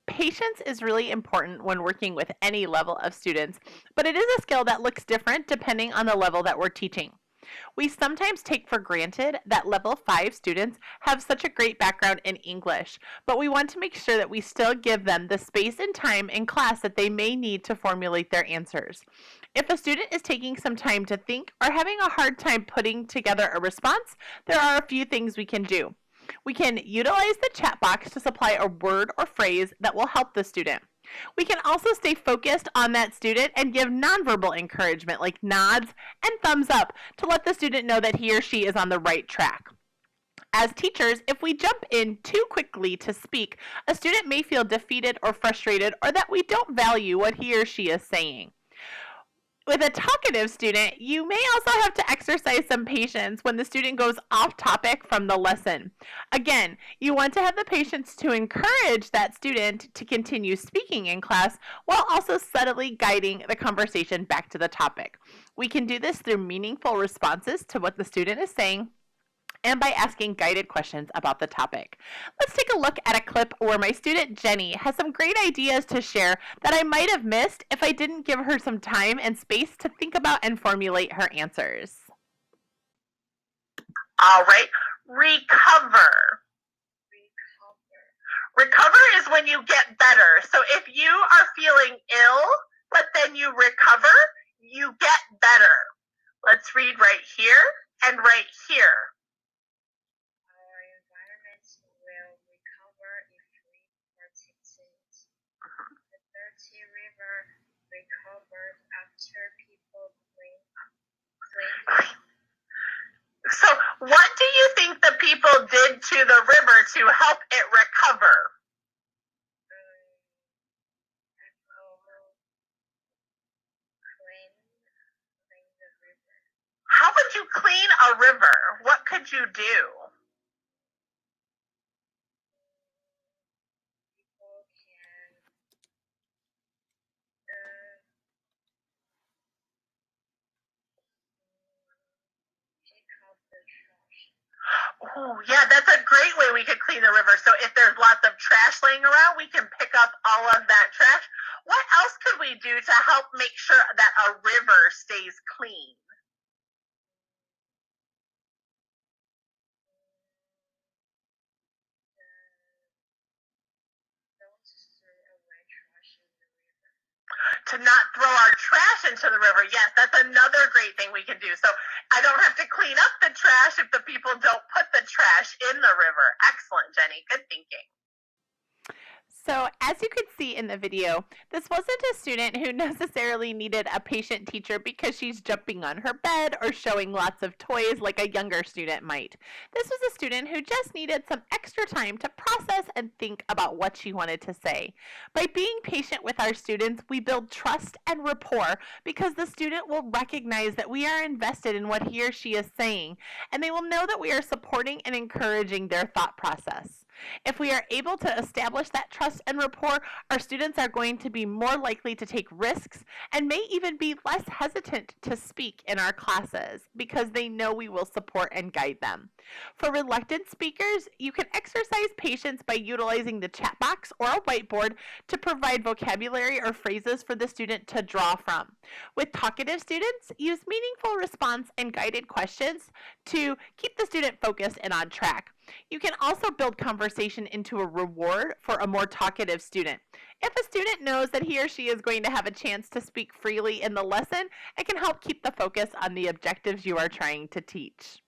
Patience is really important when working with any level of students, but it is a skill that looks different depending on the level that we're teaching. We sometimes take for granted that level 5 students have such a great background in English, but we want to make sure that we still give them the space and time in class that they may need to formulate their answers. If a student is taking some time to think or having a hard time putting together a response, there are a few things we can do. We can utilize the chat box to supply a word or phrase that will help the student. We can also stay focused on that student and give nonverbal encouragement like nods and thumbs up to let the student know that he or she is on the right track. As teachers, if we jump in too quickly to speak, a student may feel defeated or frustrated or that we don't value what he or she is saying. With a talkative student, you may also have to exercise some patience when the student goes off topic from the lesson. Again, you want to have the patience to encourage that student to continue speaking in class while also subtly guiding the conversation back to the topic. We can do this through meaningful responses to what the student is saying and by asking guided questions about the topic. Let's take a look at a clip where my student Jenny has some great ideas to share that I might have missed if I didn't give her some time and space to think about and formulate her answers. All right. Recover. Recover is when you get better. So if you are feeling ill, but then you recover, you get better. Let's read right here and right here. Our environment will recover if we protect it. The dirty river recovered after people clean up. So what do you think the people did to the river to help it recover? Clean the river. How would you clean a river? What could you do? People can pick up the trash. Oh, yeah, that's a great way we could clean the river. So if there's lots of trash laying around, we can pick up all of that trash. What else could we do to help make sure that a river stays clean? Don't throw away trash in the river. To not throw our trash into the river. Yes, that's another great thing we can do. So I don't have to clean up the trash if the people don't put the trash in the river. Excellent, Jenny. Good thinking. So, as you could see in the video, this wasn't a student who necessarily needed a patient teacher because she's jumping on her bed or showing lots of toys like a younger student might. This was a student who just needed some extra time to process and think about what she wanted to say. By being patient with our students, we build trust and rapport because the student will recognize that we are invested in what he or she is saying, and they will know that we are supporting and encouraging their thought process. If we are able to establish that trust and rapport, our students are going to be more likely to take risks and may even be less hesitant to speak in our classes because they know we will support and guide them. For reluctant speakers, you can exercise patience by utilizing the chat box or a whiteboard to provide vocabulary or phrases for the student to draw from. With talkative students, use meaningful response and guided questions to keep the student focused and on track. You can also build conversation into a reward for a more talkative student. If a student knows that he or she is going to have a chance to speak freely in the lesson, it can help keep the focus on the objectives you are trying to teach.